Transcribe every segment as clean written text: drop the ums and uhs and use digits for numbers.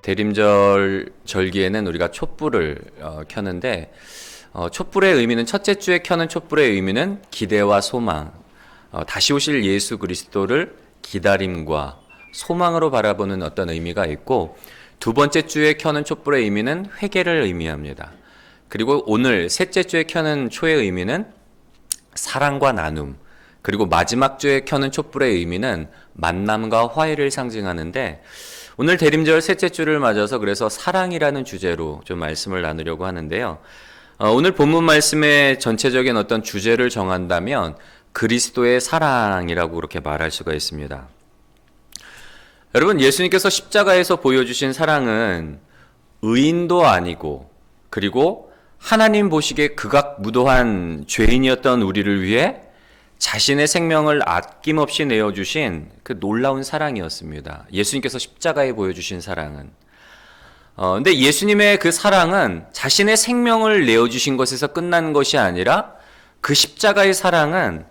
대림절 절기에는 우리가 촛불을 켜는데 촛불의 의미는 첫째 주에 켜는 촛불의 의미는 기대와 소망, 다시 오실 예수 그리스도를 기다림과 소망으로 바라보는 어떤 의미가 있고, 두 번째 주에 켜는 촛불의 의미는 회개를 의미합니다. 그리고 오늘 셋째 주에 켜는 초의 의미는 사랑과 나눔, 그리고 마지막 주에 켜는 촛불의 의미는 만남과 화해를 상징하는데, 오늘 대림절 셋째 주를 맞아서 그래서 사랑이라는 주제로 좀 말씀을 나누려고 하는데요. 오늘 본문 말씀의 전체적인 어떤 주제를 정한다면 그리스도의 사랑이라고 그렇게 말할 수가 있습니다. 여러분, 예수님께서 십자가에서 보여주신 사랑은 의인도 아니고, 그리고 하나님 보시기에 극악무도한 죄인이었던 우리를 위해 자신의 생명을 아낌없이 내어주신 그 놀라운 사랑이었습니다. 예수님께서 십자가에 보여주신 사랑은. 근데 예수님의 그 사랑은 자신의 생명을 내어주신 것에서 끝난 것이 아니라, 그 십자가의 사랑은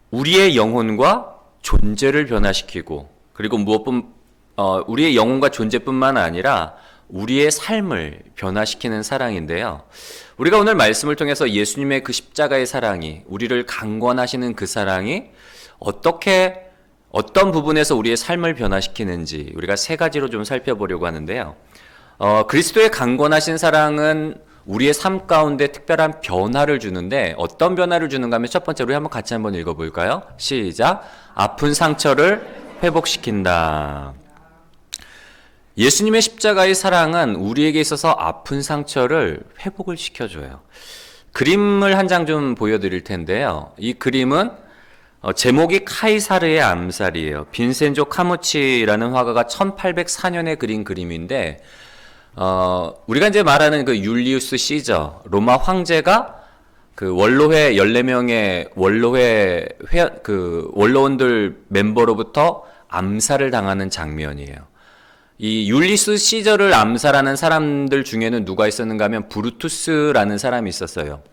우리의 영혼과 존재를 변화시키고, 그리고 우리의 영혼과 존재뿐만 아니라 우리의 삶을 변화시키는 사랑인데요. 우리가 오늘 말씀을 통해서 예수님의 그 십자가의 사랑이, 우리를 강권하시는 그 사랑이 어떤 부분에서 우리의 삶을 변화시키는지 우리가 세 가지로 좀 살펴보려고 하는데요. 그리스도의 강권하신 사랑은 우리의 삶 가운데 특별한 변화를 주는데, 어떤 변화를 주는가 하면 첫 번째로 한번 같이 한번 읽어볼까요? 시작. 아픈 상처를 회복시킨다. 예수님의 십자가의 사랑은 우리에게 있어서 아픈 상처를 회복을 시켜줘요. 그림을 한 장 좀 보여드릴 텐데요. 이 그림은 제목이 카이사르의 암살이에요. 빈센조 카무치라는 화가가 1804년에 그린 그림인데, 우리가 이제 말하는 그 율리우스 시저, 로마 황제가 그 원로회 14명의 원로원들 멤버로부터 암살을 당하는 장면이에요. 이 율리우스 시저를 암살하는 사람들 중에는 누가 있었는가 하면 브루투스라는 사람이 있었어요.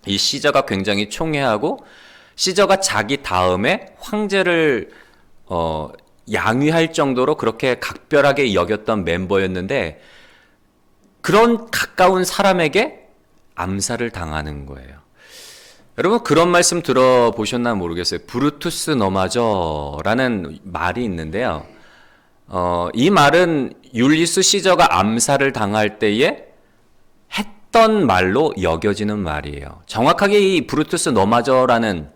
이 시저가 굉장히 총애하고, 시저가 자기 다음에 황제를 양위할 정도로 그렇게 각별하게 여겼던 멤버였는데, 그런 가까운 사람에게 암살을 당하는 거예요. 여러분, 그런 말씀 들어보셨나 모르겠어요. 브루투스 너마저라는 말이 있는데요. 이 말은 율리우스 시저가 암살을 당할 때에 했던 말로 여겨지는 말이에요. 정확하게 이 브루투스 너마저라는,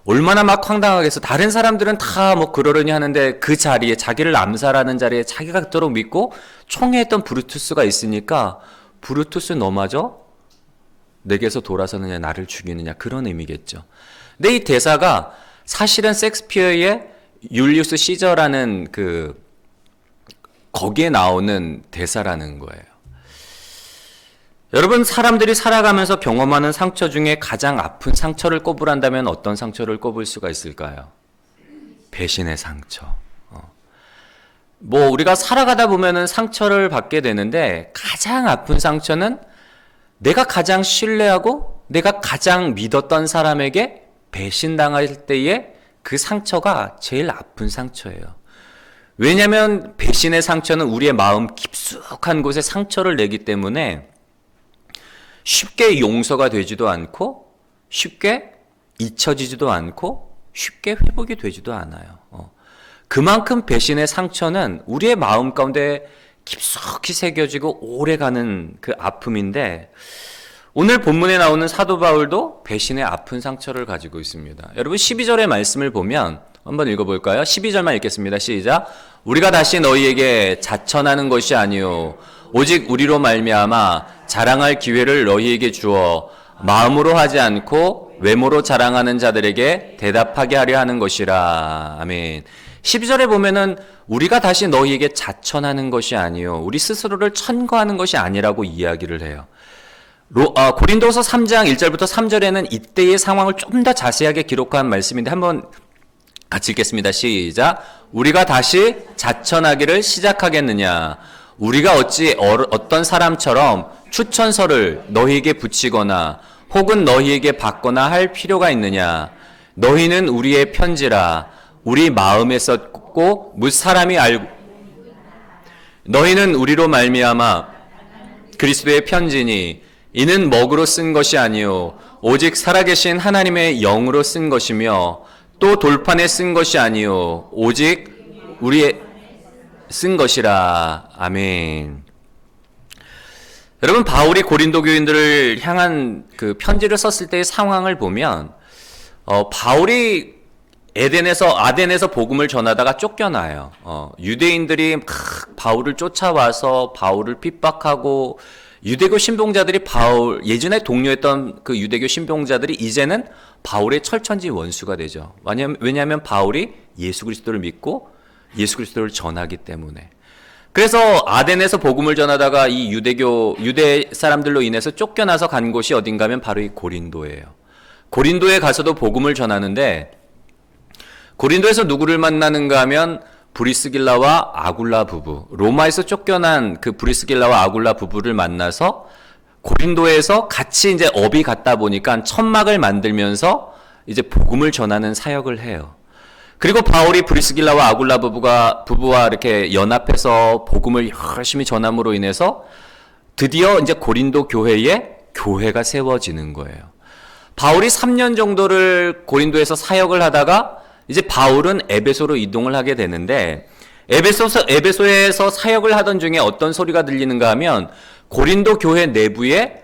얼마나 막 황당하겠어. 다른 사람들은 다 뭐 그러려니 하는데, 그 자리에, 자기를 암살하는 자리에 자기가 그토록 믿고 총애했던 브루투스가 있으니까, 브루투스 너마저 내게서 돌아서느냐, 나를 죽이느냐, 그런 의미겠죠. 근데 이 대사가 사실은 셰익스피어의 율리우스 시저라는 거기에 나오는 대사라는 거예요. 여러분, 사람들이 살아가면서 경험하는 상처 중에 가장 아픈 상처를 꼽으란다면 어떤 상처를 꼽을 수가 있을까요? 배신의 상처. 우리가 살아가다 보면은 상처를 받게 되는데, 가장 아픈 상처는 내가 가장 신뢰하고 내가 가장 믿었던 사람에게 배신당할 때에 그 상처가 제일 아픈 상처예요. 왜냐하면 배신의 상처는 우리의 마음 깊숙한 곳에 상처를 내기 때문에 쉽게 용서가 되지도 않고, 쉽게 잊혀지지도 않고, 쉽게 회복이 되지도 않아요. 그만큼 배신의 상처는 우리의 마음 가운데 깊숙이 새겨지고 오래가는 그 아픔인데, 오늘 본문에 나오는 사도 바울도 배신의 아픈 상처를 가지고 있습니다. 여러분, 12절의 말씀을 보면 한번 읽어볼까요? 12절만 읽겠습니다. 시작. 우리가 다시 너희에게 자천하는 것이 아니요 오직 우리로 말미암아 자랑할 기회를 너희에게 주어 마음으로 하지 않고 외모로 자랑하는 자들에게 대답하게 하려 하는 것이라. 아멘. 12절에 보면은 우리가 다시 너희에게 자천하는 것이 아니요, 우리 스스로를 천거하는 것이 아니라고 이야기를 해요. 고린도서 3장 1절부터 3절에는 이때의 상황을 좀 더 자세하게 기록한 말씀인데, 한번 같이 읽겠습니다. 시작. 우리가 다시 자천하기를 시작하겠느냐? 우리가 어찌 어떤 사람처럼 추천서를 너희에게 붙이거나 혹은 너희에게 받거나 할 필요가 있느냐? 너희는 우리의 편지라 우리 마음에 썼고 무 사람이 알고 너희는 우리로 말미암아 그리스도의 편지니 이는 먹으로 쓴 것이 아니요 오직 살아계신 하나님의 영으로 쓴 것이며 또 돌판에 쓴 것이 아니요 오직 우리의 쓴 것이라. 아멘. 여러분, 바울이 고린도 교인들을 향한 그 편지를 썼을 때의 상황을 보면 바울이 아덴에서 복음을 전하다가 쫓겨나요. 유대인들이 막 바울을 쫓아와서 바울을 핍박하고, 유대교 신봉자들이 예전에 동료했던 그 유대교 신봉자들이 이제는 바울의 철천지 원수가 되죠. 왜냐하면 바울이 예수 그리스도를 믿고 예수 그리스도를 전하기 때문에. 그래서 아덴에서 복음을 전하다가 이 유대 사람들로 인해서 쫓겨나서 간 곳이 어딘가 하면 바로 이 고린도예요. 고린도에 가서도 복음을 전하는데, 고린도에서 누구를 만나는가 하면 브리스길라와 아굴라 부부, 로마에서 쫓겨난 그 브리스길라와 아굴라 부부를 만나서 고린도에서 같이 이제 업이 같다 보니까 천막을 만들면서 이제 복음을 전하는 사역을 해요. 그리고 바울이 브리스길라와 아굴라 부부와 이렇게 연합해서 복음을 열심히 전함으로 인해서 드디어 이제 고린도 교회에 교회가 세워지는 거예요. 바울이 3년 정도를 고린도에서 사역을 하다가 이제 바울은 에베소로 이동을 하게 되는데, 에베소에서 사역을 하던 중에 어떤 소리가 들리는가 하면 고린도 교회 내부에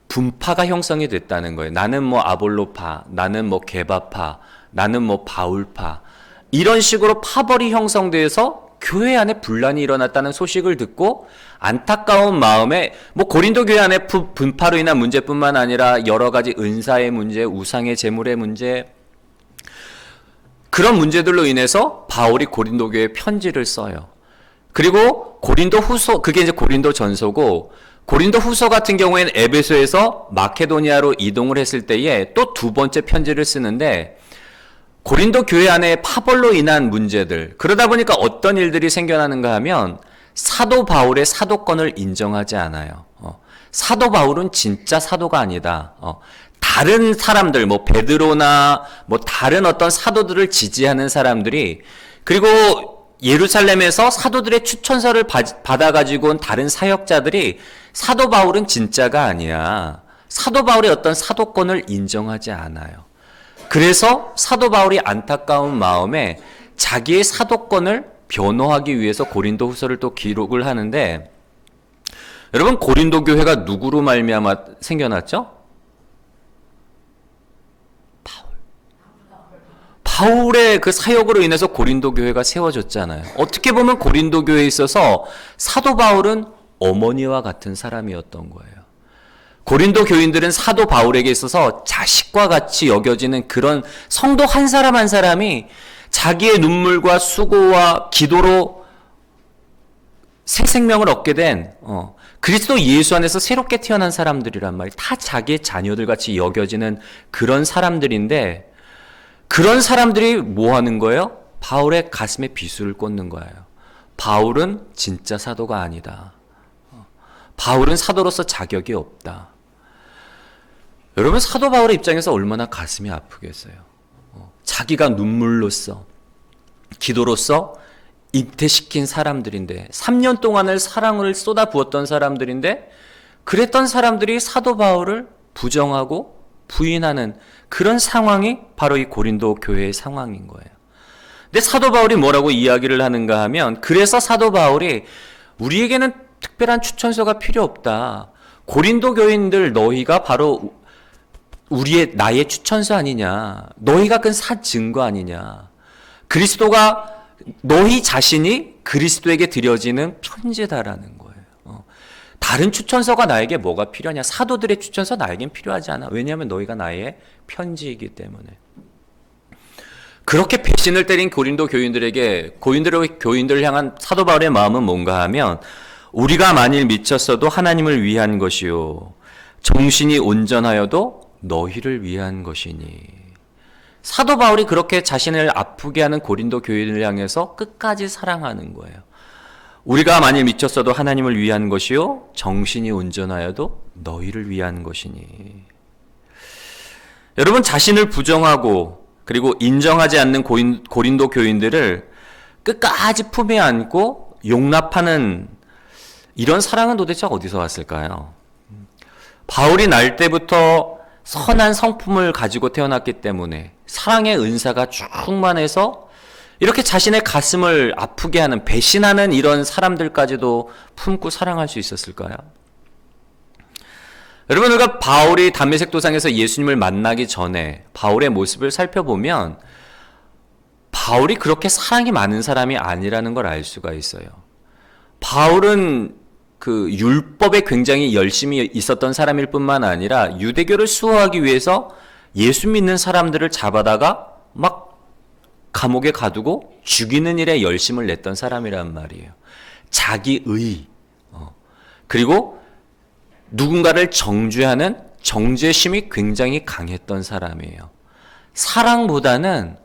분파가 형성이 됐다는 거예요. 나는 뭐 아볼로파, 나는 뭐 게바파, 나는 뭐 바울파, 이런 식으로 파벌이 형성돼서 교회 안에 분란이 일어났다는 소식을 듣고 안타까운 마음에, 뭐 고린도 교회 안에 분파로 인한 문제뿐만 아니라 여러 가지 은사의 문제, 우상의 제물의 문제, 그런 문제들로 인해서 바울이 고린도 교회에 편지를 써요. 그리고 고린도 후서, 그게 이제 고린도 전서고, 고린도 후서 같은 경우에는 에베소에서 마케도니아로 이동을 했을 때에 또 두 번째 편지를 쓰는데, 고린도 교회 안에 파벌로 인한 문제들, 그러다 보니까 어떤 일들이 생겨나는가 하면 사도 바울의 사도권을 인정하지 않아요. 사도 바울은 진짜 사도가 아니다. 다른 사람들, 뭐 베드로나 뭐 다른 어떤 사도들을 지지하는 사람들이, 그리고 예루살렘에서 사도들의 추천서를 받아가지고 온 다른 사역자들이 사도 바울은 진짜가 아니야, 사도 바울의 어떤 사도권을 인정하지 않아요. 그래서 사도 바울이 안타까운 마음에 자기의 사도권을 변호하기 위해서 고린도 후서를 또 기록을 하는데, 여러분, 고린도 교회가 누구로 말미암아 생겨났죠? 바울의 그 사역으로 인해서 고린도 교회가 세워졌잖아요. 어떻게 보면 고린도 교회에 있어서 사도 바울은 어머니와 같은 사람이었던 거예요. 고린도 교인들은 사도 바울에게 있어서 자식과 같이 여겨지는 그런 성도 한 사람 한 사람이 자기의 눈물과 수고와 기도로 새 생명을 얻게 된 그리스도 예수 안에서 새롭게 태어난 사람들이란 말이에요. 다 자기의 자녀들 같이 여겨지는 그런 사람들인데, 그런 사람들이 뭐 하는 거예요? 바울의 가슴에 비수를 꽂는 거예요. 바울은 진짜 사도가 아니다. 바울은 사도로서 자격이 없다. 여러분, 사도 바울의 입장에서 얼마나 가슴이 아프겠어요. 자기가 눈물로써, 기도로써 잉태시킨 사람들인데, 3년 동안을 사랑을 쏟아부었던 사람들인데, 그랬던 사람들이 사도 바울을 부정하고 부인하는 그런 상황이 바로 이 고린도 교회의 상황인 거예요. 근데 사도 바울이 뭐라고 이야기를 하는가 하면, 그래서 사도 바울이 우리에게는 특별한 추천서가 필요 없다. 고린도 교인들, 너희가 바로 나의 추천서 아니냐. 너희가 그 산 증거 아니냐. 그리스도가, 너희 자신이 그리스도에게 드려지는 편지다라는 거예요. 다른 추천서가 나에게 뭐가 필요하냐. 사도들의 추천서 나에겐 필요하지 않아. 왜냐하면 너희가 나의 편지이기 때문에. 그렇게 배신을 때린 고린도 교인들을 향한 사도 바울의 마음은 뭔가 하면, 우리가 만일 미쳤어도 하나님을 위한 것이요 정신이 온전하여도 너희를 위한 것이니. 사도 바울이 그렇게 자신을 아프게 하는 고린도 교인을 향해서 끝까지 사랑하는 거예요. 우리가 만일 미쳤어도 하나님을 위한 것이요 정신이 온전하여도 너희를 위한 것이니. 여러분, 자신을 부정하고 그리고 인정하지 않는 고린도 교인들을 끝까지 품에 안고 용납하는 이런 사랑은 도대체 어디서 왔을까요? 바울이 날 때부터 선한 성품을 가지고 태어났기 때문에 사랑의 은사가 충만해서 이렇게 자신의 가슴을 아프게 하는, 배신하는 이런 사람들까지도 품고 사랑할 수 있었을까요? 여러분, 우리가 바울이 담메색 도상에서 예수님을 만나기 전에 바울의 모습을 살펴보면 바울이 그렇게 사랑이 많은 사람이 아니라는 걸 알 수가 있어요. 바울은 그 율법에 굉장히 열심히 있었던 사람일 뿐만 아니라 유대교를 수호하기 위해서 예수 믿는 사람들을 잡아다가 막 감옥에 가두고 죽이는 일에 열심을 냈던 사람이란 말이에요. 자기의, 그리고 누군가를 정죄하는 정죄심이 굉장히 강했던 사람이에요. 사랑보다는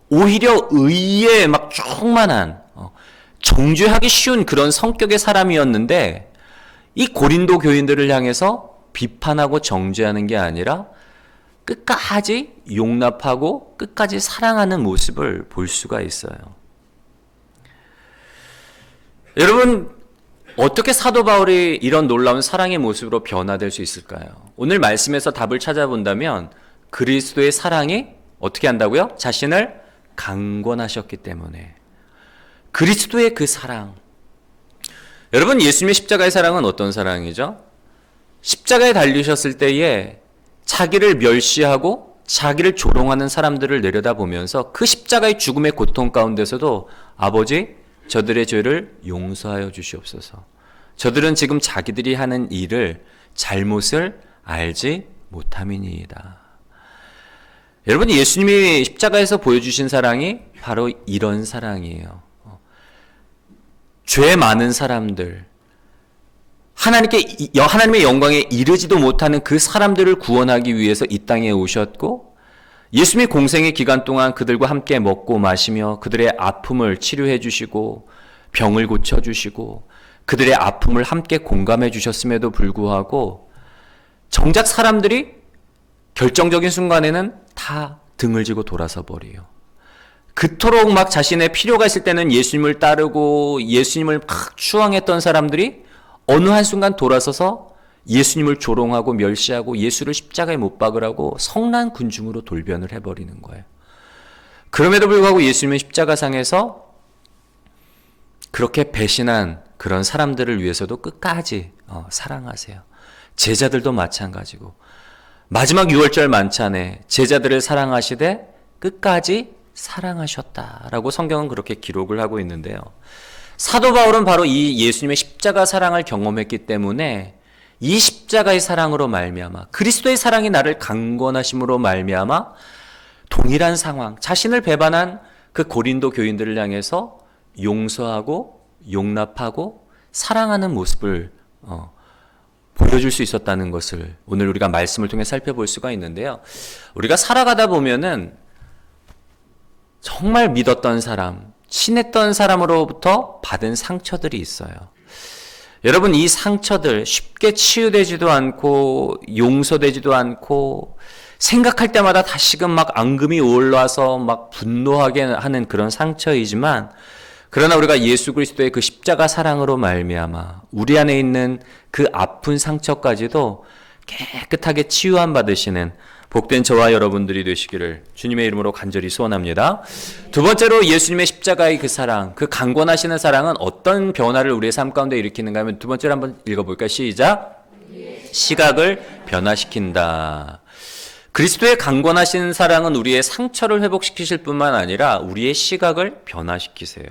오히려 의에 막 충만한, 정죄하기 쉬운 그런 성격의 사람이었는데, 이 고린도 교인들을 향해서 비판하고 정죄하는 게 아니라 끝까지 용납하고 끝까지 사랑하는 모습을 볼 수가 있어요. 여러분, 어떻게 사도 바울이 이런 놀라운 사랑의 모습으로 변화될 수 있을까요? 오늘 말씀에서 답을 찾아본다면 그리스도의 사랑이 어떻게 한다고요? 자신을 강권하셨기 때문에. 그리스도의 그 사랑. 여러분, 예수님의 십자가의 사랑은 어떤 사랑이죠? 십자가에 달리셨을 때에 자기를 멸시하고 자기를 조롱하는 사람들을 내려다보면서 그 십자가의 죽음의 고통 가운데서도 아버지, 저들의 죄를 용서하여 주시옵소서. 저들은 지금 자기들이 하는 일을, 잘못을 알지 못함이니이다. 여러분, 예수님이 십자가에서 보여주신 사랑이 바로 이런 사랑이에요. 죄 많은 사람들, 하나님의 영광에 이르지도 못하는 그 사람들을 구원하기 위해서 이 땅에 오셨고, 예수님이 공생의 기간 동안 그들과 함께 먹고 마시며 그들의 아픔을 치료해 주시고 병을 고쳐 주시고 그들의 아픔을 함께 공감해 주셨음에도 불구하고 정작 사람들이 결정적인 순간에는 다 등을 지고 돌아서 버려요. 그토록 막 자신의 필요가 있을 때는 예수님을 따르고 예수님을 막 추앙했던 사람들이 어느 한순간 돌아서서 예수님을 조롱하고 멸시하고 예수를 십자가에 못 박으라고 성난 군중으로 돌변을 해버리는 거예요. 그럼에도 불구하고 예수님은 십자가상에서 그렇게 배신한 그런 사람들을 위해서도 끝까지 사랑하세요. 제자들도 마찬가지고 마지막 6월절 만찬에 제자들을 사랑하시되 끝까지 사랑하셨다라고 성경은 그렇게 기록을 하고 있는데요. 사도 바울은 바로 이 예수님의 십자가 사랑을 경험했기 때문에 이 십자가의 사랑으로 말미암아 그리스도의 사랑이 나를 강권하심으로 말미암아 동일한 상황, 자신을 배반한 그 고린도 교인들을 향해서 용서하고 용납하고 사랑하는 모습을 보여줄 수 있었다는 것을 오늘 우리가 말씀을 통해 살펴볼 수가 있는데요. 우리가 살아가다 보면은 정말 믿었던 사람, 친했던 사람으로부터 받은 상처들이 있어요. 여러분, 이 상처들 쉽게 치유되지도 않고 용서되지도 않고 생각할 때마다 다시금 막 앙금이 올라와서 막 분노하게 하는 그런 상처이지만, 그러나 우리가 예수 그리스도의 그 십자가 사랑으로 말미암아 우리 안에 있는 그 아픈 상처까지도 깨끗하게 치유함 받으시는 복된 저와 여러분들이 되시기를 주님의 이름으로 간절히 소원합니다. 두 번째로 예수님의 십자가의 그 사랑, 그 강권하시는 사랑은 어떤 변화를 우리의 삶 가운데 일으키는가 하면 두 번째로 한번 읽어볼까요? 시작! 시각을 변화시킨다. 그리스도의 강권하시는 사랑은 우리의 상처를 회복시키실 뿐만 아니라 우리의 시각을 변화시키세요.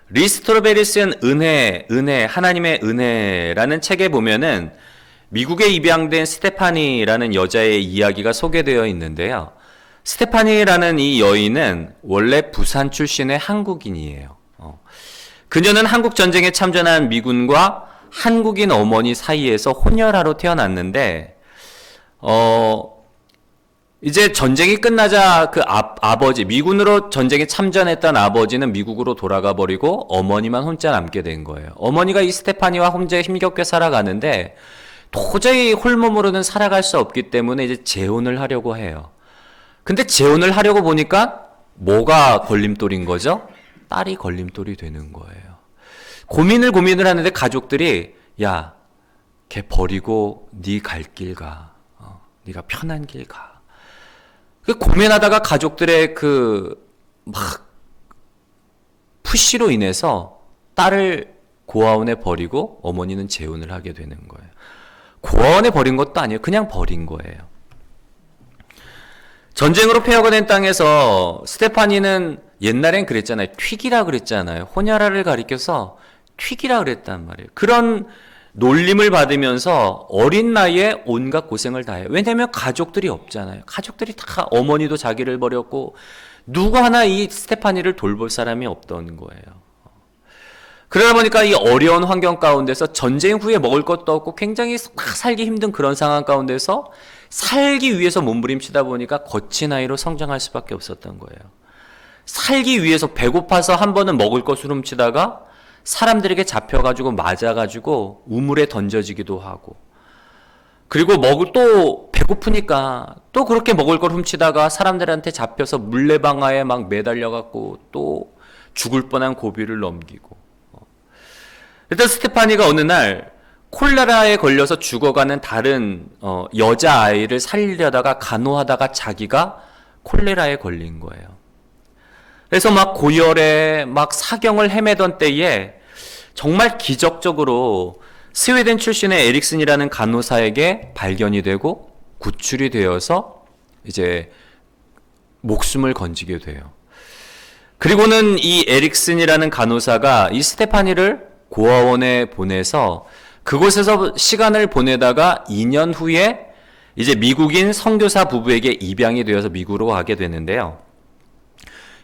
리스토베리스의 은혜, 하나님의 은혜라는 책에 보면은 미국에 입양된 스테파니라는 여자의 이야기가 소개되어 있는데요. 스테파니라는 이 여인은 원래 부산 출신의 한국인이에요. 그녀는 한국전쟁에 참전한 미군과 한국인 어머니 사이에서 혼혈아로 태어났는데, 이제 전쟁이 끝나자 그 아버지, 미군으로 전쟁에 참전했던 아버지는 미국으로 돌아가 버리고 어머니만 혼자 남게 된 거예요. 어머니가 이 스테파니와 혼자 힘겹게 살아가는데 도저히 홀몸으로는 살아갈 수 없기 때문에 이제 재혼을 하려고 해요. 근데 재혼을 하려고 보니까 뭐가 걸림돌인 거죠? 딸이 걸림돌이 되는 거예요. 고민을 하는데 가족들이 야, 걔 버리고 네 갈 길 가. 네가 편한 길 가. 그 고민하다가 가족들의 그 막 푸시로 인해서 딸을 고아원에 버리고 어머니는 재혼을 하게 되는 거예요. 고아원에 버린 것도 아니에요. 그냥 버린 거예요. 전쟁으로 폐허가 된 땅에서 스테파니는 옛날엔 그랬잖아요. 튀기라 그랬잖아요. 호냐라를 가리켜서 튀기라 그랬단 말이에요. 그런 놀림을 받으면서 어린 나이에 온갖 고생을 다 해요. 왜냐하면 가족들이 없잖아요. 가족들이 다 어머니도 자기를 버렸고 누구 하나 이 스테파니를 돌볼 사람이 없던 거예요. 그러다 보니까 이 어려운 환경 가운데서 전쟁 후에 먹을 것도 없고 굉장히 살기 힘든 그런 상황 가운데서 살기 위해서 몸부림치다 보니까 거친 아이로 성장할 수밖에 없었던 거예요. 살기 위해서 배고파서 한 번은 먹을 것을 훔치다가 사람들에게 잡혀가지고 맞아가지고 우물에 던져지기도 하고, 그리고 또 배고프니까 또 그렇게 먹을 걸 훔치다가 사람들한테 잡혀서 물레방아에 막 매달려갖고 또 죽을 뻔한 고비를 넘기고. 일단 스테파니가 어느 날 콜레라에 걸려서 죽어가는 다른 여자아이를 살리려다가 간호하다가 자기가 콜레라에 걸린 거예요. 그래서 막 고열에 막 사경을 헤매던 때에 정말 기적적으로 스웨덴 출신의 에릭슨이라는 간호사에게 발견이 되고 구출이 되어서 이제 목숨을 건지게 돼요. 그리고는 이 에릭슨이라는 간호사가 이 스테파니를 고아원에 보내서 그곳에서 시간을 보내다가 2년 후에 이제 미국인 선교사 부부에게 입양이 되어서 미국으로 가게 되는데요.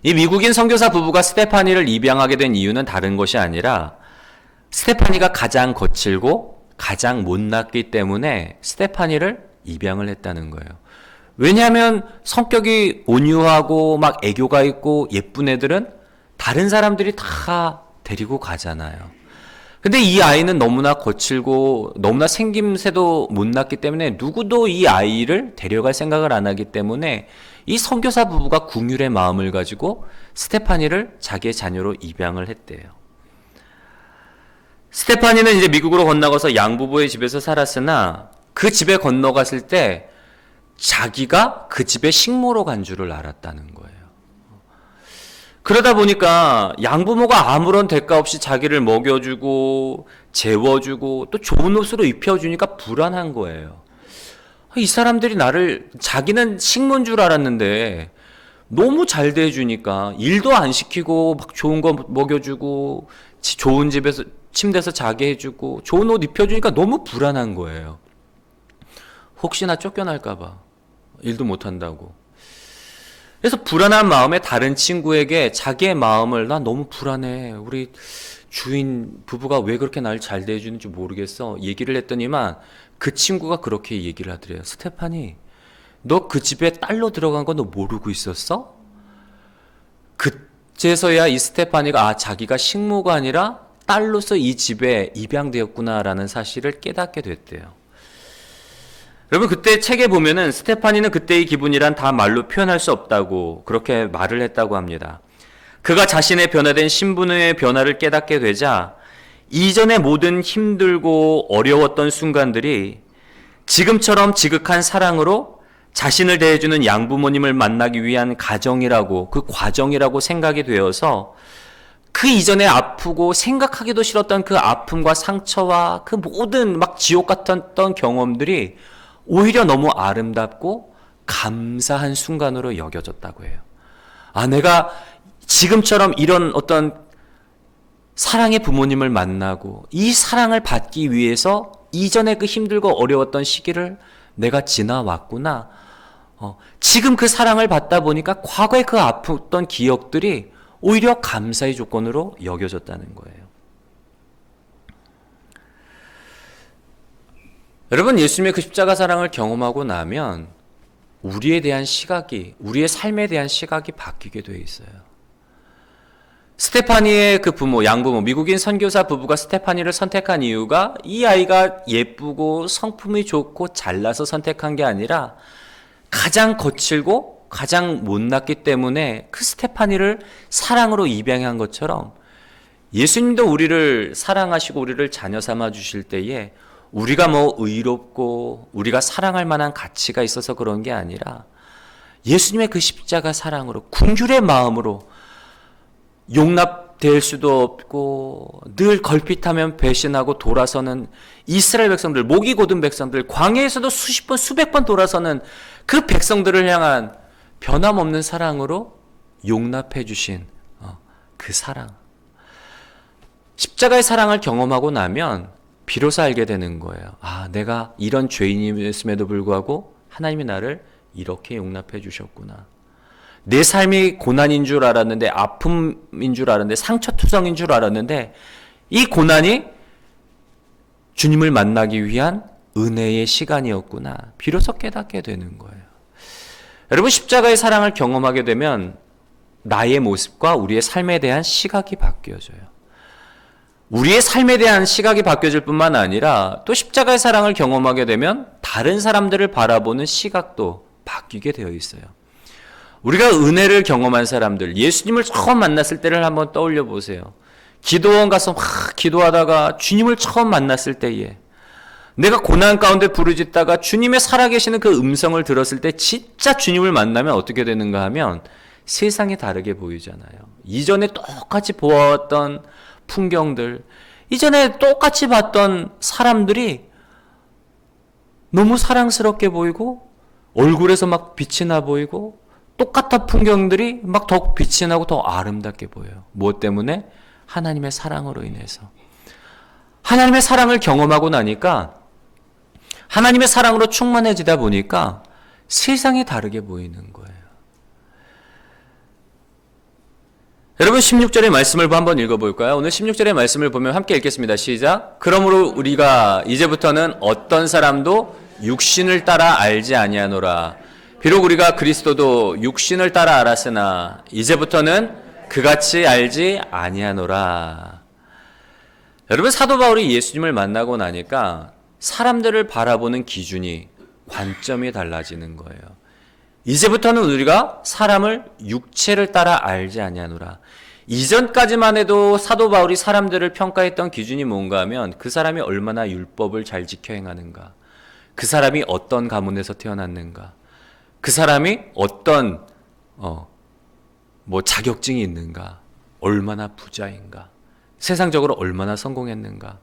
이 미국인 선교사 부부가 스테파니를 입양하게 된 이유는 다른 것이 아니라 스테파니가 가장 거칠고 가장 못났기 때문에 스테파니를 입양을 했다는 거예요. 왜냐하면 성격이 온유하고 막 애교가 있고 예쁜 애들은 다른 사람들이 다 데리고 가잖아요. 근데 이 아이는 너무나 거칠고 너무나 생김새도 못났기 때문에 누구도 이 아이를 데려갈 생각을 안 하기 때문에 이 선교사 부부가 긍휼의 마음을 가지고 스테파니를 자기의 자녀로 입양을 했대요. 스테파니는 이제 미국으로 건너가서 양부부의 집에서 살았으나 그 집에 건너갔을 때 자기가 그 집에 식모로 간 줄을 알았다는 거예요. 그러다 보니까 양부모가 아무런 대가 없이 자기를 먹여주고 재워주고 또 좋은 옷으로 입혀주니까 불안한 거예요. 이 사람들이 자기는 식모인 줄 알았는데 너무 잘 대해주니까 일도 안 시키고 막 좋은 거 먹여주고 좋은 집에서 침대에서 자게 해주고 좋은 옷 입혀주니까 너무 불안한 거예요. 혹시나 쫓겨날까봐 일도 못한다고. 그래서 불안한 마음에 다른 친구에게 자기의 마음을 나 너무 불안해. 우리 주인 부부가 왜 그렇게 날 잘 대해주는지 모르겠어. 얘기를 했더니만 그 친구가 그렇게 얘기를 하더래요. 스테파니, 너 그 집에 딸로 들어간 거 너 모르고 있었어? 그제서야 이 스테파니가 자기가 식모가 아니라 딸로서 이 집에 입양되었구나라는 사실을 깨닫게 됐대요. 여러분, 그때 책에 보면은 스테파니는 그때의 기분이란 다 말로 표현할 수 없다고 그렇게 말을 했다고 합니다. 그가 자신의 변화된 신분의 변화를 깨닫게 되자 이전의 모든 힘들고 어려웠던 순간들이 지금처럼 지극한 사랑으로 자신을 대해주는 양부모님을 만나기 위한 가정이라고, 그 과정이라고 생각이 되어서 그 이전에 아프고 생각하기도 싫었던 그 아픔과 상처와 그 모든 막 지옥 같았던 경험들이 오히려 너무 아름답고 감사한 순간으로 여겨졌다고 해요. 내가 지금처럼 이런 어떤 사랑의 부모님을 만나고 이 사랑을 받기 위해서 이전에 그 힘들고 어려웠던 시기를 내가 지나왔구나. 지금 그 사랑을 받다 보니까 과거의 그 아팠던 기억들이 오히려 감사의 조건으로 여겨졌다는 거예요. 여러분, 예수님의 그 십자가 사랑을 경험하고 나면 우리에 대한 시각이, 우리의 삶에 대한 시각이 바뀌게 되어 있어요. 스테파니의 그 부모, 양부모, 미국인 선교사 부부가 스테파니를 선택한 이유가 이 아이가 예쁘고 성품이 좋고 잘나서 선택한 게 아니라 가장 거칠고 가장 못났기 때문에 그 스테파니를 사랑으로 입양한 것처럼 예수님도 우리를 사랑하시고 우리를 자녀 삼아 주실 때에 우리가 뭐 의롭고 우리가 사랑할 만한 가치가 있어서 그런 게 아니라 예수님의 그 십자가 사랑으로 긍휼의 마음으로 용납될 수도 없고 늘 걸핏하면 배신하고 돌아서는 이스라엘 백성들, 목이 곧은 백성들, 광야에서도 수십 번 수백 번 돌아서는 그 백성들을 향한 변함없는 사랑으로 용납해 주신 그 사랑. 십자가의 사랑을 경험하고 나면 비로소 알게 되는 거예요. 아, 내가 이런 죄인이었음에도 불구하고 하나님이 나를 이렇게 용납해 주셨구나. 내 삶이 고난인 줄 알았는데, 아픔인 줄 알았는데, 상처투성인 줄 알았는데 이 고난이 주님을 만나기 위한 은혜의 시간이었구나. 비로소 깨닫게 되는 거예요. 여러분, 십자가의 사랑을 경험하게 되면 나의 모습과 우리의 삶에 대한 시각이 바뀌어져요. 우리의 삶에 대한 시각이 바뀌어질 뿐만 아니라 또 십자가의 사랑을 경험하게 되면 다른 사람들을 바라보는 시각도 바뀌게 되어 있어요. 우리가 은혜를 경험한 사람들, 예수님을 처음 만났을 때를 한번 떠올려 보세요. 기도원 가서 막 기도하다가 주님을 처음 만났을 때에 내가 고난 가운데 부르짖다가 주님의 살아계시는 그 음성을 들었을 때 진짜 주님을 만나면 어떻게 되는가 하면 세상이 다르게 보이잖아요. 이전에 똑같이 보았던 풍경들, 이전에 똑같이 봤던 사람들이 너무 사랑스럽게 보이고 얼굴에서 막 빛이 나 보이고 똑같은 풍경들이 막 더 빛이 나고 더 아름답게 보여요. 무엇 때문에? 하나님의 사랑으로 인해서. 하나님의 사랑을 경험하고 나니까 하나님의 사랑으로 충만해지다 보니까 세상이 다르게 보이는 거예요. 여러분 16절의 말씀을 한번 읽어볼까요? 오늘 16절의 말씀을 보면 함께 읽겠습니다. 시작. 그러므로 우리가 이제부터는 어떤 사람도 육신을 따라 알지 아니하노라. 비록 우리가 그리스도도 육신을 따라 알았으나 이제부터는 그같이 알지 아니하노라. 여러분, 사도 바울이 예수님을 만나고 나니까 사람들을 바라보는 기준이, 관점이 달라지는 거예요. 이제부터는 우리가 사람을 육체를 따라 알지 아니하노라. 이전까지만 해도 사도 바울이 사람들을 평가했던 기준이 뭔가 하면 그 사람이 얼마나 율법을 잘 지켜 행하는가, 그 사람이 어떤 가문에서 태어났는가, 그 사람이 어떤 자격증이 있는가, 얼마나 부자인가, 세상적으로 얼마나 성공했는가,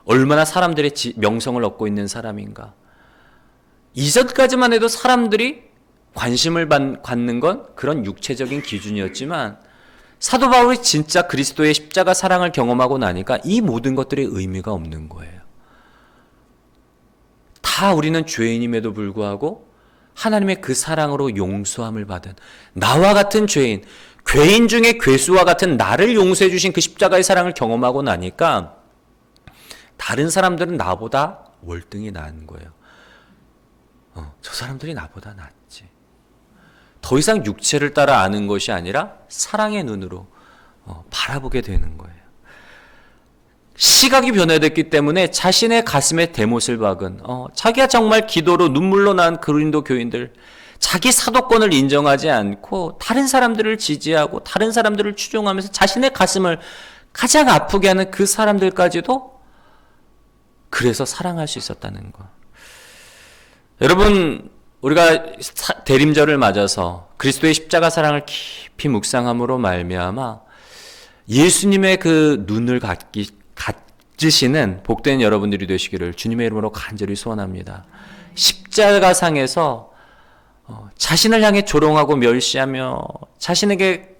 얼마나 사람들의 명성을 얻고 있는 사람인가. 이전까지만 해도 사람들이 관심을 갖는 건 그런 육체적인 기준이었지만 사도 바울이 진짜 그리스도의 십자가 사랑을 경험하고 나니까 이 모든 것들이 의미가 없는 거예요. 다 우리는 죄인임에도 불구하고 하나님의 그 사랑으로 용서함을 받은 나와 같은 죄인, 괴인 중에 괴수와 같은 나를 용서해 주신 그 십자가의 사랑을 경험하고 나니까 다른 사람들은 나보다 월등히 나은 거예요. 저 사람들이 나보다 낫지. 더 이상 육체를 따라 아는 것이 아니라 사랑의 눈으로 바라보게 되는 거예요. 시각이 변화됐기 때문에 자신의 가슴에 대못을 박은 자기가 정말 기도로 눈물로 난 그린도 교인들, 자기 사도권을 인정하지 않고 다른 사람들을 지지하고 다른 사람들을 추종하면서 자신의 가슴을 가장 아프게 하는 그 사람들까지도 그래서 사랑할 수 있었다는 것. 여러분, 우리가 대림절을 맞아서 그리스도의 십자가 사랑을 깊이 묵상함으로 말미암아 예수님의 그 눈을 가지시는 복된 여러분들이 되시기를 주님의 이름으로 간절히 소원합니다. 십자가상에서 자신을 향해 조롱하고 멸시하며 자신에게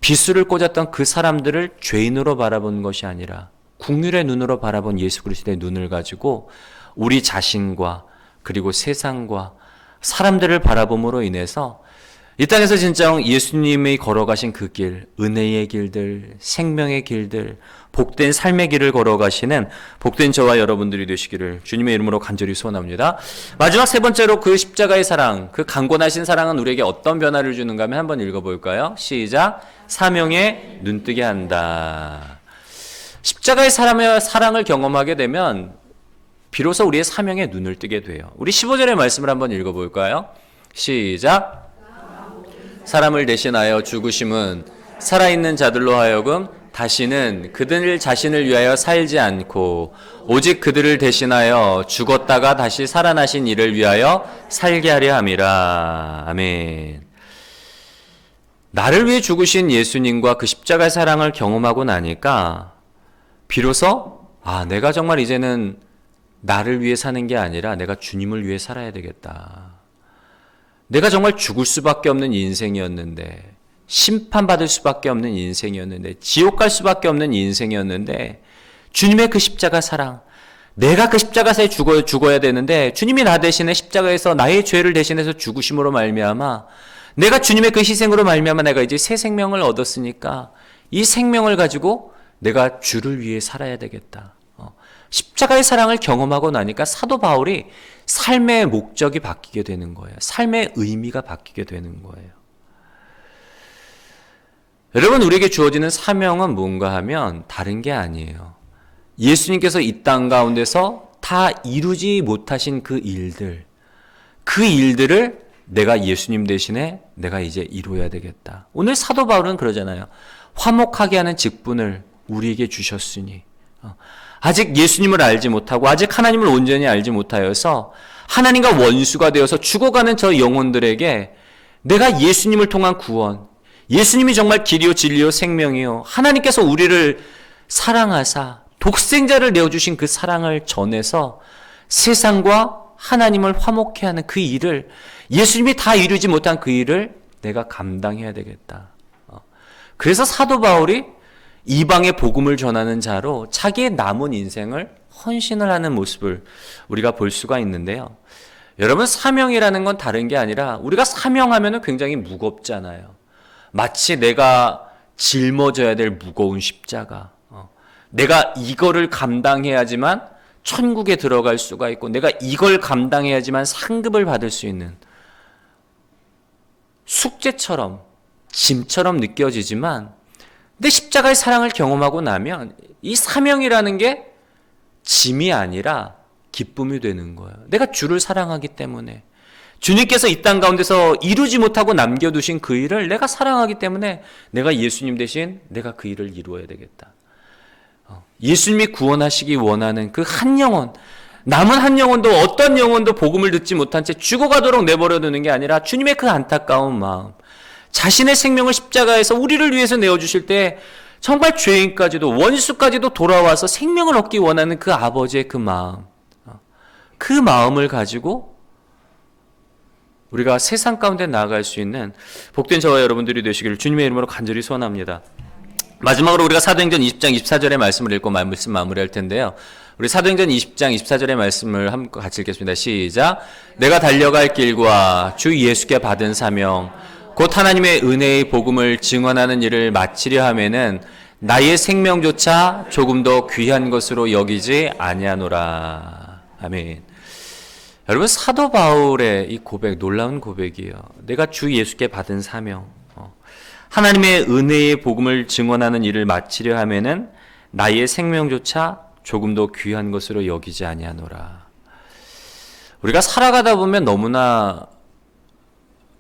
비수를 꽂았던 그 사람들을 죄인으로 바라본 것이 아니라 긍휼의 눈으로 바라본 예수 그리스도의 눈을 가지고 우리 자신과 그리고 세상과 사람들을 바라봄으로 인해서 이 땅에서 진짜 예수님이 걸어가신 그 길, 은혜의 길들, 생명의 길들, 복된 삶의 길을 걸어가시는 복된 저와 여러분들이 되시기를 주님의 이름으로 간절히 소원합니다. 마지막 세 번째로 그 십자가의 사랑, 그 강권하신 사랑은 우리에게 어떤 변화를 주는가 하면 한번 읽어볼까요? 시작. 사명에 눈뜨게 한다. 십자가의 사랑을 경험하게 되면 비로소 우리의 사명에 눈을 뜨게 돼요. 우리 15절의 말씀을 한번 읽어볼까요? 시작. 사람을 대신하여 죽으심은 살아있는 자들로 하여금 다시는 그들 자신을 위하여 살지 않고 오직 그들을 대신하여 죽었다가 다시 살아나신 이를 위하여 살게 하려 함이라. 아멘. 나를 위해 죽으신 예수님과 그 십자가의 사랑을 경험하고 나니까 비로소 내가 정말 이제는 나를 위해 사는 게 아니라 내가 주님을 위해 살아야 되겠다. 내가 정말 죽을 수밖에 없는 인생이었는데, 심판받을 수밖에 없는 인생이었는데, 지옥 갈 수밖에 없는 인생이었는데, 주님의 그 십자가 사랑, 내가 그 십자가에 죽어야 되는데 주님이 나 대신에 십자가에서 나의 죄를 대신해서 죽으심으로 말미암아 내가 주님의 그 희생으로 말미암아 내가 이제 새 생명을 얻었으니까 이 생명을 가지고 내가 주를 위해 살아야 되겠다. 십자가의 사랑을 경험하고 나니까 사도 바울이 삶의 목적이 바뀌게 되는 거예요. 삶의 의미가 바뀌게 되는 거예요. 여러분, 우리에게 주어지는 사명은 뭔가 하면 다른 게 아니에요. 예수님께서 이 땅 가운데서 다 이루지 못하신 그 일들을 내가 예수님 대신에 내가 이제 이루어야 되겠다. 오늘 사도 바울은 그러잖아요. 화목하게 하는 직분을 우리에게 주셨으니 아직 예수님을 알지 못하고 아직 하나님을 온전히 알지 못하여서 하나님과 원수가 되어서 죽어가는 저 영혼들에게 내가 예수님을 통한 구원, 예수님이 정말 길이요 진리요 생명이요 하나님께서 우리를 사랑하사 독생자를 내어주신 그 사랑을 전해서 세상과 하나님을 화목케 하는 그 일을, 예수님이 다 이루지 못한 그 일을 내가 감당해야 되겠다. 그래서 사도 바울이 이방의 복음을 전하는 자로 자기의 남은 인생을 헌신을 하는 모습을 우리가 볼 수가 있는데요. 여러분, 사명이라는 건 다른 게 아니라 우리가 사명하면 굉장히 무겁잖아요. 마치 내가 짊어져야 될 무거운 십자가, 내가 이거를 감당해야지만 천국에 들어갈 수가 있고 내가 이걸 감당해야지만 상급을 받을 수 있는 숙제처럼 짐처럼 느껴지지만, 근데 십자가의 사랑을 경험하고 나면 이 사명이라는 게 짐이 아니라 기쁨이 되는 거예요. 내가 주를 사랑하기 때문에, 주님께서 이 땅 가운데서 이루지 못하고 남겨두신 그 일을 내가 사랑하기 때문에 내가 예수님 대신 내가 그 일을 이루어야 되겠다. 예수님이 구원하시기 원하는 그 한 영혼, 남은 한 영혼도 어떤 영혼도 복음을 듣지 못한 채 죽어가도록 내버려 두는 게 아니라 주님의 그 안타까운 마음, 자신의 생명을 십자가에서 우리를 위해서 내어주실 때 정말 죄인까지도 원수까지도 돌아와서 생명을 얻기 원하는 그 아버지의 그 마음, 그 마음을 가지고 우리가 세상 가운데 나아갈 수 있는 복된 저와 여러분들이 되시기를 주님의 이름으로 간절히 소원합니다. 마지막으로 우리가 사도행전 20장 24절의 말씀을 읽고 말씀 마무리할 텐데요. 우리 사도행전 20장 24절의 말씀을 함께 같이 읽겠습니다. 시작. 내가 달려갈 길과 주 예수께 받은 사명 곧 하나님의 은혜의 복음을 증언하는 일을 마치려 하면은 나의 생명조차 조금 더 귀한 것으로 여기지 아니하노라. 아멘. 여러분, 사도 바울의 이 고백, 놀라운 고백이에요. 내가 주 예수께 받은 사명, 하나님의 은혜의 복음을 증언하는 일을 마치려 하면은 나의 생명조차 조금 더 귀한 것으로 여기지 아니하노라. 우리가 살아가다 보면 너무나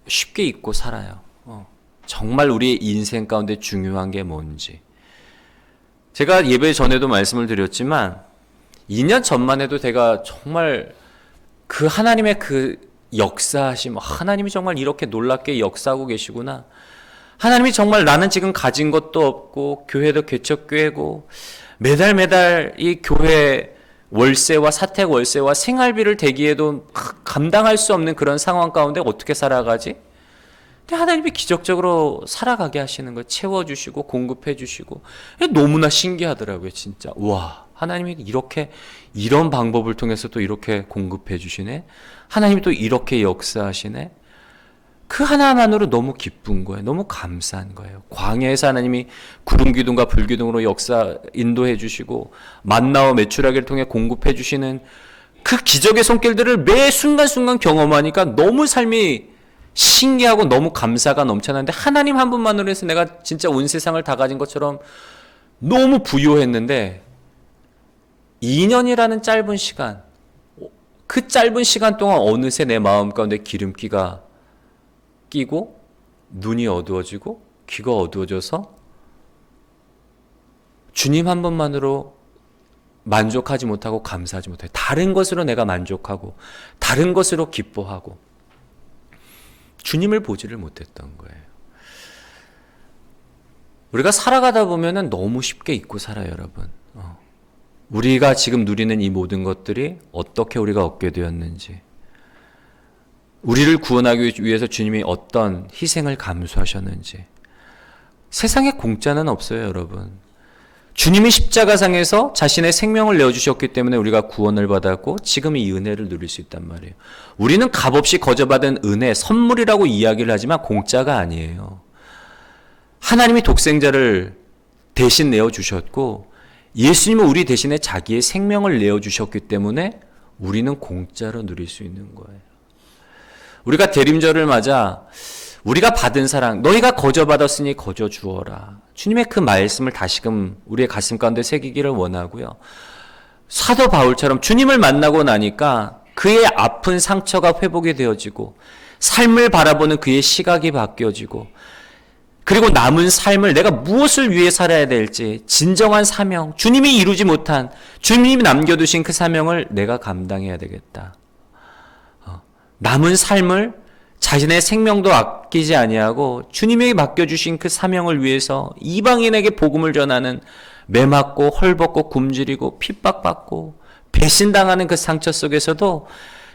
쉽게 잊고 살아요. 정말 우리의 인생 가운데 중요한 게 뭔지. 제가 예배 전에도 말씀을 드렸지만 2년 전만 해도 제가 정말 그 하나님의 그 역사하심, 하나님이 정말 이렇게 놀랍게 역사하고 계시구나. 하나님이 정말 나는 지금 가진 것도 없고 교회도 개척교회고 매달 이 교회 월세와 사택 월세와 생활비를 대기해도 감당할 수 없는 그런 상황 가운데 어떻게 살아가지? 근데 하나님이 기적적으로 살아가게 하시는 거, 채워주시고 공급해 주시고 너무나 신기하더라고요. 진짜 와, 하나님이 이렇게 이런 방법을 통해서 또 이렇게 공급해 주시네. 하나님이 또 이렇게 역사하시네. 그 하나만으로 너무 기쁜 거예요. 너무 감사한 거예요. 광야에서 하나님이 구름 기둥과 불 기둥으로 역사 인도해 주시고 만나와 메추라기를 통해 공급해 주시는 그 기적의 손길들을 매 순간순간 경험하니까 너무 삶이 신기하고 너무 감사가 넘쳐나는데, 하나님 한 분만으로 해서 내가 진짜 온 세상을 다 가진 것처럼 너무 부유했는데 2년이라는 짧은 시간, 그 짧은 시간 동안 어느새 내 마음 가운데 기름기가 끼고 눈이 어두워지고 귀가 어두워져서 주님 한 분만으로 만족하지 못하고 감사하지 못해요. 다른 것으로 내가 만족하고 다른 것으로 기뻐하고 주님을 보지를 못했던 거예요. 우리가 살아가다 보면은 너무 쉽게 잊고 살아요, 여러분. 우리가 지금 누리는 이 모든 것들이 어떻게 우리가 얻게 되었는지, 우리를 구원하기 위해서 주님이 어떤 희생을 감수하셨는지. 세상에 공짜는 없어요, 여러분. 주님이 십자가상에서 자신의 생명을 내어주셨기 때문에 우리가 구원을 받았고 지금 이 은혜를 누릴 수 있단 말이에요. 우리는 값없이 거저받은 은혜, 선물이라고 이야기를 하지만 공짜가 아니에요. 하나님이 독생자를 대신 내어주셨고 예수님은 우리 대신에 자기의 생명을 내어주셨기 때문에 우리는 공짜로 누릴 수 있는 거예요. 우리가 대림절을 맞아 우리가 받은 사랑, 너희가 거저받았으니 거저 주어라. 주님의 그 말씀을 다시금 우리의 가슴 가운데 새기기를 원하고요. 사도 바울처럼 주님을 만나고 나니까 그의 아픈 상처가 회복이 되어지고 삶을 바라보는 그의 시각이 바뀌어지고 그리고 남은 삶을 내가 무엇을 위해 살아야 될지 진정한 사명, 주님이 이루지 못한, 주님이 남겨두신 그 사명을 내가 감당해야 되겠다. 남은 삶을 자신의 생명도 아끼지 아니하고 주님에게 맡겨주신 그 사명을 위해서 이방인에게 복음을 전하는 매맞고 헐벗고 굶주리고 핍박받고 배신당하는 그 상처 속에서도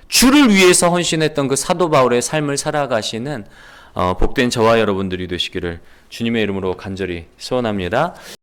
주를 위해서 헌신했던 그 사도 바울의 삶을 살아가시는 복된 저와 여러분들이 되시기를 주님의 이름으로 간절히 소원합니다.